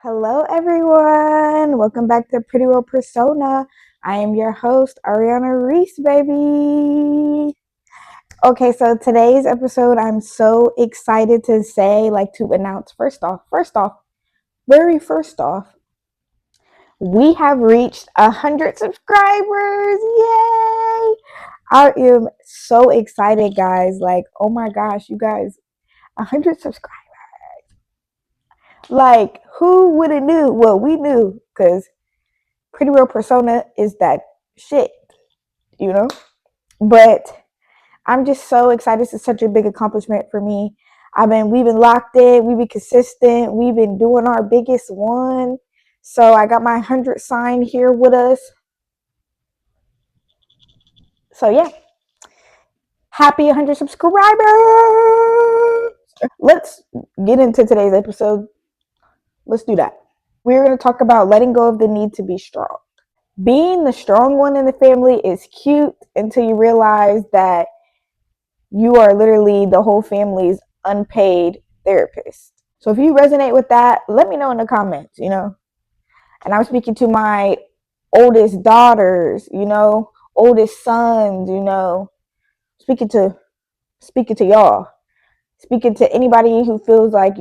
Hello, everyone. Welcome back to Pretty Well Persona. I am your host, Ariana Reese, baby. Okay, so today's episode, I'm so excited to say, to announce very first off, we have reached 100 subscribers. Yay! I am so excited, guys. Oh my gosh, you guys, 100 subscribers. Who would have knew? Well, we knew because Pretty Real Persona is that shit, you know? But I'm just so excited. It's such a big accomplishment for me. We've been locked in, we've been consistent, we've been doing our biggest one. So I got my 100 sign here with us. So yeah, happy 100 subscribers. Let's get into today's episode. Let's do that. We're going to talk about letting go of the need to be strong. Being the strong one in the family is cute until you realize that you are literally the whole family's unpaid therapist. So if you resonate with that, let me know in the comments. And I'm speaking to my oldest daughters, oldest sons, speaking to speaking to y'all, speaking to anybody who feels like,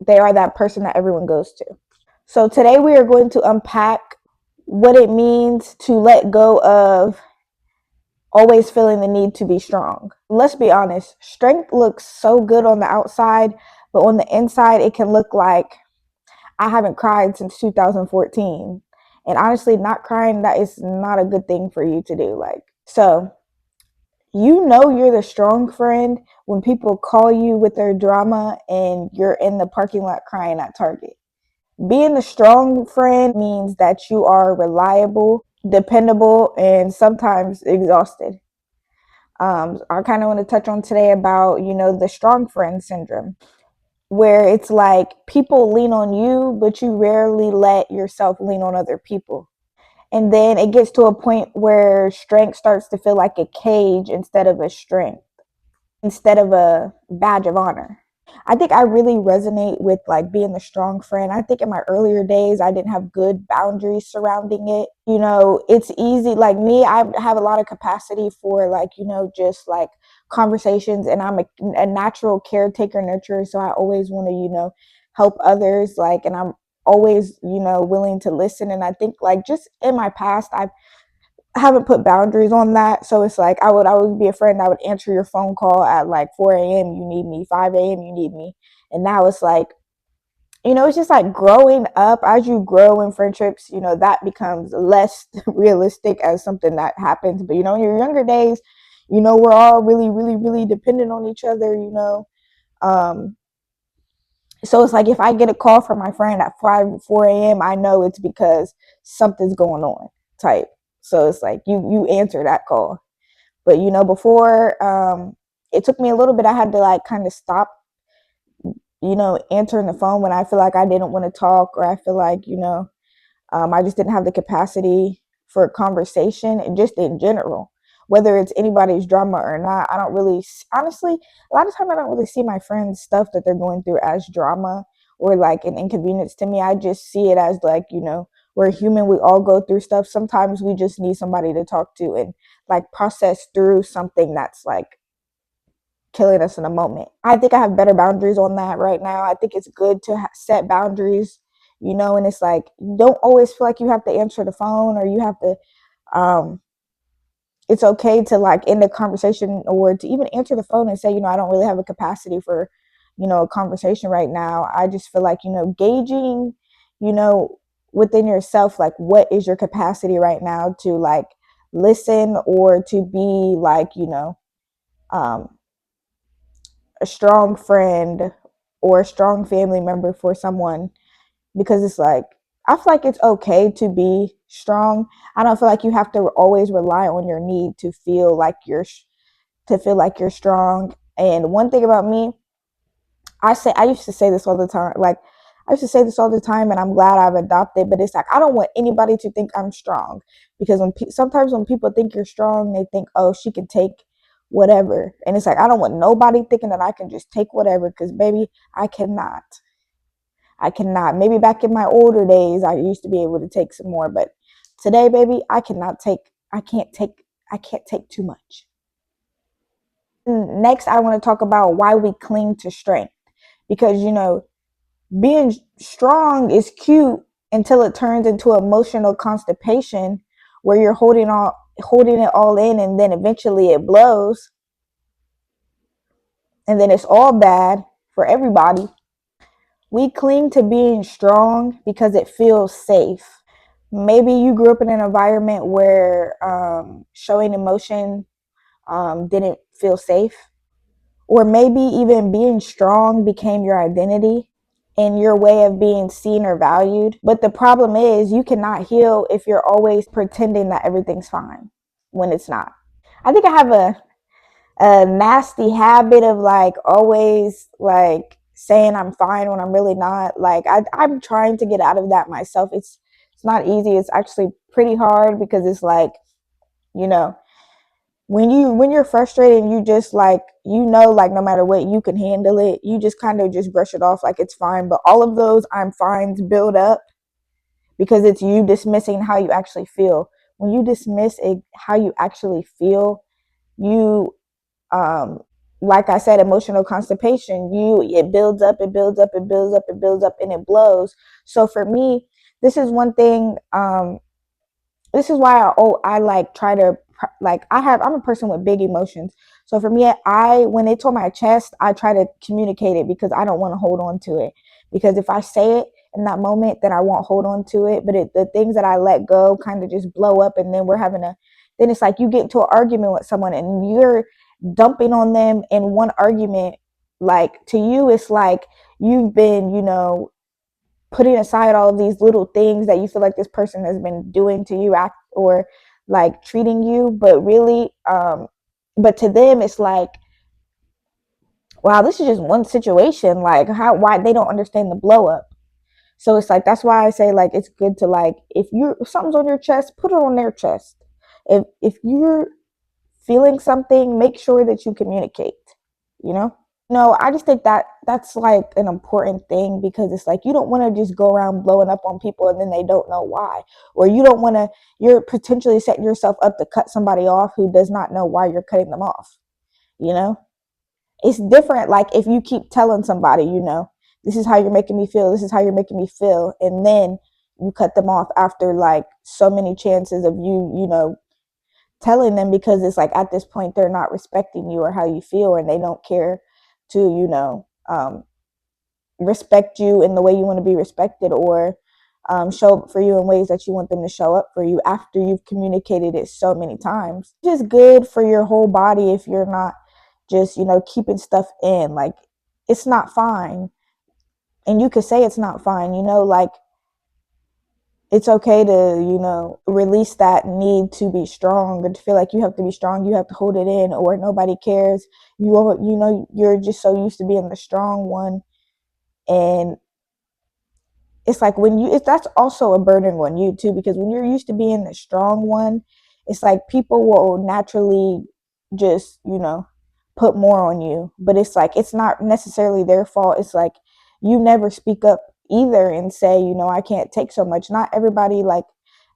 they are that person that everyone goes to. So today we are going to unpack what it means to let go of always feeling the need to be strong. Let's be honest, strength looks so good on the outside, but on the inside, it can look like I haven't cried since 2014. And honestly, not crying, that is not a good thing for you to do. So you're the strong friend when people call you with their drama and you're in the parking lot crying at Target. Being the strong friend means that you are reliable, dependable, and sometimes exhausted. I kind of want to touch on today about, the strong friend syndrome, where it's like people lean on you, but you rarely let yourself lean on other people. And then it gets to a point where strength starts to feel like a cage instead of a strength, instead of a badge of honor. I think I really resonate with being the strong friend. I think in my earlier days, I didn't have good boundaries surrounding it. It's easy. Like me, I have a lot of capacity for just conversations, and I'm a natural caretaker, nurturer. So I always want to, help others. And I'm always, willing to listen. And I think just in my past, I haven't put boundaries on that. So it's like I would always be a friend. I would answer your phone call at 4 a.m. You need me, 5 a.m. You need me. And now it's it's just growing up. As you grow in friendships, that becomes less realistic as something that happens. But, in your younger days, we're all really, really, really dependent on each other. Um, so it's like if I get a call from my friend at 4 a.m., I know it's because something's going on type. So it's like you answer that call. But before, it took me a little bit. I had to kind of stop, answering the phone when I feel like I didn't want to talk, or I feel I just didn't have the capacity for a conversation, and just in general, whether it's anybody's drama or not. I don't really, honestly, a lot of time I don't really see my friends' stuff that they're going through as drama or an inconvenience to me. I just see it as we're human. We all go through stuff. Sometimes we just need somebody to talk to and process through something that's killing us in a moment. I think I have better boundaries on that right now. I think it's good to set boundaries, and it's you don't always feel like you have to answer the phone, or you have to, it's okay to end the conversation, or to even answer the phone and say, I don't really have a capacity for, a conversation right now. I just feel gauging, you know, within yourself, what is your capacity right now to listen, or to be um, a strong friend or a strong family member for someone, because it's I feel like it's okay to be strong. I don't feel like you have to always rely on your need to feel like you're strong. And one thing about me, I used to say this all the time. I used to say this all the time, and I'm glad I've adopted. But it's I don't want anybody to think I'm strong, because sometimes when people think you're strong, they think, oh, she can take whatever, and it's I don't want nobody thinking that I can just take whatever, because baby, I cannot. I cannot. Maybe back in my older days, I used to be able to take some more, but today, baby, I cannot take, I can't take, I can't take too much. Next, I want to talk about why we cling to strength. Because, being strong is cute until it turns into emotional constipation where you're holding it all in, and then eventually it blows, and then it's all bad for everybody. We cling to being strong because it feels safe. Maybe you grew up in an environment where showing emotion didn't feel safe, or maybe even being strong became your identity and your way of being seen or valued. But the problem is, you cannot heal if you're always pretending that everything's fine when it's not. I think I have a nasty habit of like always like saying I'm fine when I'm really not. Like I'm trying to get out of that myself. It's not easy. It's actually pretty hard because it's like, you know, when you're frustrated and you just like, like no matter what, you can handle it, you just kind of just brush it off like it's fine. But all of those I'm fines build up because it's you dismissing how you actually feel. When you dismiss how you actually feel, you um like I said, emotional constipation, it builds up, it builds up, it builds up, it builds up, and it blows. So for me, this is one thing. This is why I like try to, like, I'm a person with big emotions. So for me, I when it's on my chest, I try to communicate it because I don't want to hold on to it. Because if I say it in that moment, then I won't hold on to it. But the things that I let go kind of just blow up, and then then it's like you get into an argument with someone and you're dumping on them in one argument. Like, to you, it's like you've been, putting aside all of these little things that you feel like this person has been doing to you, act or like treating you, but really, but to them it's like, wow, this is just one situation. Like, why they don't understand the blow up. So it's like, that's why I say, like, it's good to, like, if something's on your chest, put it on their chest. If you're feeling something, make sure that you communicate, you know. No, I just think that that's like an important thing, because it's like you don't want to just go around blowing up on people and then they don't know why. Or you don't want to, you're potentially setting yourself up to cut somebody off who does not know why you're cutting them off, you know? It's different like if you keep telling somebody, this is how you're making me feel, this is how you're making me feel, and then you cut them off after like so many chances of telling them, because it's like at this point they're not respecting you or how you feel, and they don't care to respect you in the way you want to be respected, or show up for you in ways that you want them to show up for you after you've communicated it so many times. It's just good for your whole body if you're not just keeping stuff in. Like, it's not fine, and you could say it's not fine, like, it's okay to release that need to be strong, or to feel like you have to be strong, you have to hold it in, or nobody cares. You're just so used to being the strong one, and it's like that's also a burden on you too, because when you're used to being the strong one, it's like people will naturally just put more on you. But it's like, it's not necessarily their fault. It's like you never speak up either and say, I can't take so much. Not everybody, like,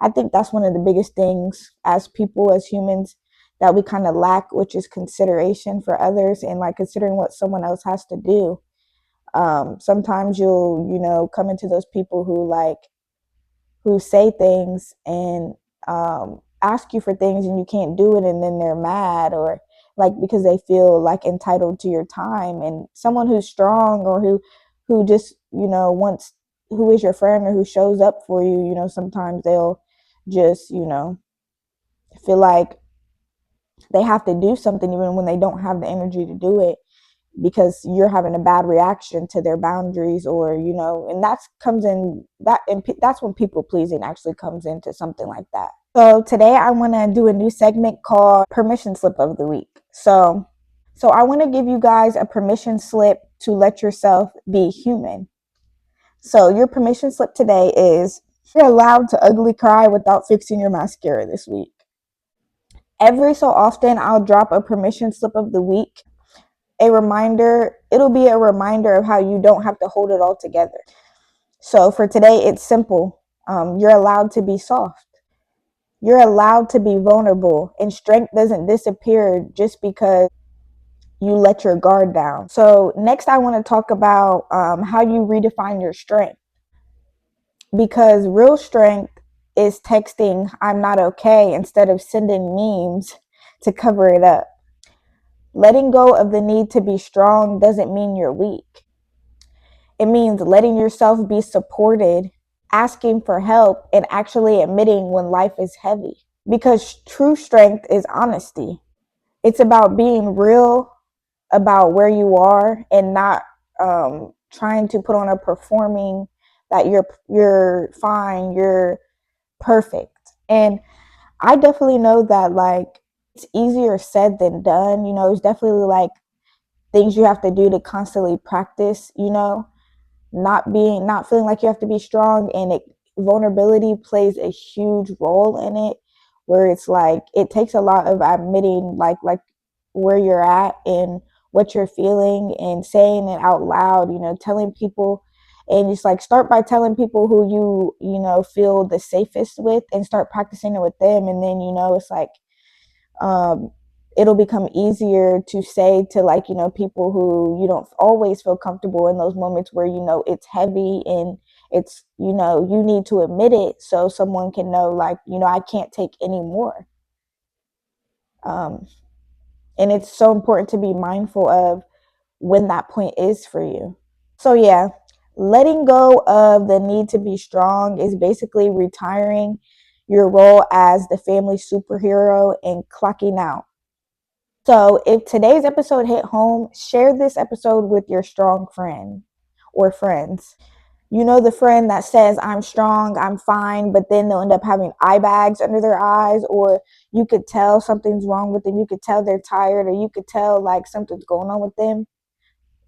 I think that's one of the biggest things as people, as humans, that we kind of lack, which is consideration for others, and like considering what someone else has to do. Sometimes you'll come into those people who say things and ask you for things and you can't do it, and then they're mad, or like because they feel like entitled to your time. And someone who's strong, or who just wants, who is your friend, or who shows up for you, sometimes they'll just feel like they have to do something even when they don't have the energy to do it, because you're having a bad reaction to their boundaries, or and that's when people pleasing actually comes into something like that. So today I want to do a new segment called permission slip of the week. So I want to give you guys a permission slip to let yourself be human. So your permission slip today is: you're allowed to ugly cry without fixing your mascara this week. Every so often I'll drop a permission slip of the week, it'll be a reminder of how you don't have to hold it all together. So for today, it's simple. You're allowed to be soft. You're allowed to be vulnerable, and strength doesn't disappear just because you let your guard down. So next, I want to talk about how you redefine your strength, because real strength is texting "I'm not okay" instead of sending memes to cover it up. Letting go of the need to be strong doesn't mean you're weak. It means letting yourself be supported, asking for help, and actually admitting when life is heavy. Because true strength is honesty. It's about being real about where you are and not trying to put on a performing that you're fine, you're perfect. And I definitely know that like it's easier said than done. It's definitely like things you have to do to constantly practice, not feeling like you have to be strong, and vulnerability plays a huge role in it, where it's like it takes a lot of admitting like where you're at and what you're feeling and saying it out loud, telling people, and just like start by telling people who you feel the safest with, and start practicing it with them, and then it's like um, it'll become easier to say to like people who you don't always feel comfortable in those moments where it's heavy, and it's you need to admit it so someone can know like I can't take any more. um, and it's so important to be mindful of when that point is for you. So yeah, letting go of the need to be strong is basically retiring your role as the family superhero and clocking out. So if today's episode hit home, share this episode with your strong friend or friends. The friend that says, "I'm strong, I'm fine," but then they'll end up having eye bags under their eyes, or you could tell something's wrong with them. You could tell they're tired, or you could tell like something's going on with them.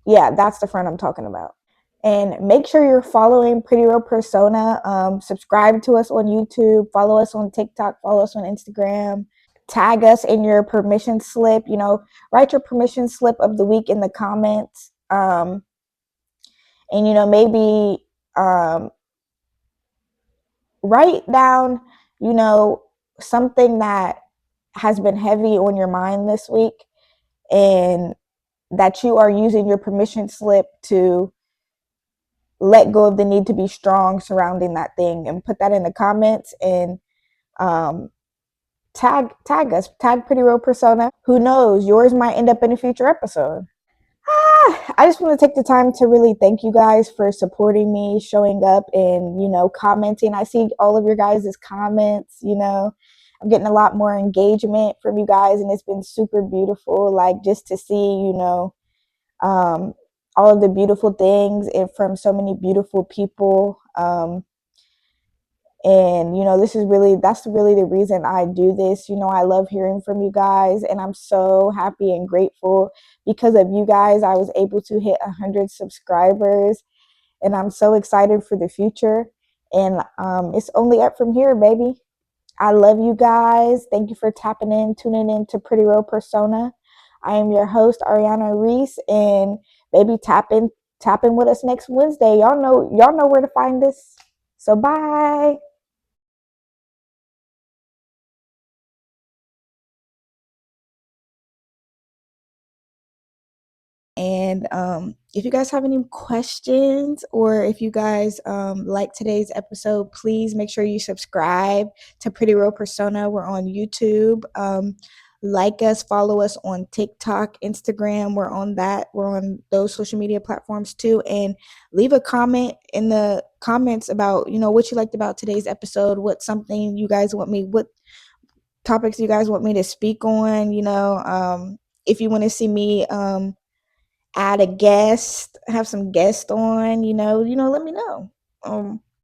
Yeah, that's the friend I'm talking about. And make sure you're following Pretty Real Persona. Subscribe to us on YouTube, follow us on TikTok, follow us on Instagram. Tag us in your permission slip. Write your permission slip of the week in the comments. And maybe write down you know something that has been heavy on your mind this week, and that you are using your permission slip to let go of the need to be strong surrounding that thing, and put that in the comments, and um, tag us, tag Pretty Real Persona. Who knows, yours might end up in a future episode. I just want to take the time to really thank you guys for supporting me, showing up, and commenting. I see all of your guys' comments. I'm getting a lot more engagement from you guys, and it's been super beautiful. Like just to see, um, all of the beautiful things and from so many beautiful people. And that's really the reason I do this. I love hearing from you guys, and I'm so happy and grateful because of you guys. I was able to hit 100 subscribers, and I'm so excited for the future. And it's only up from here, baby. I love you guys. Thank you for tuning in to Pretty Real Persona. I am your host, Ariana Reese, and baby, tap in with us next Wednesday. Y'all know where to find us. So bye. And if you guys have any questions, or if you guys like today's episode, please make sure you subscribe to Pretty Real Persona. We're on YouTube. Like us, follow us on TikTok, Instagram. We're on that. We're on those social media platforms too. And leave a comment in the comments about what you liked about today's episode. What topics you guys want me to speak on. If you want to see me add a guest, have some guests on, let me know.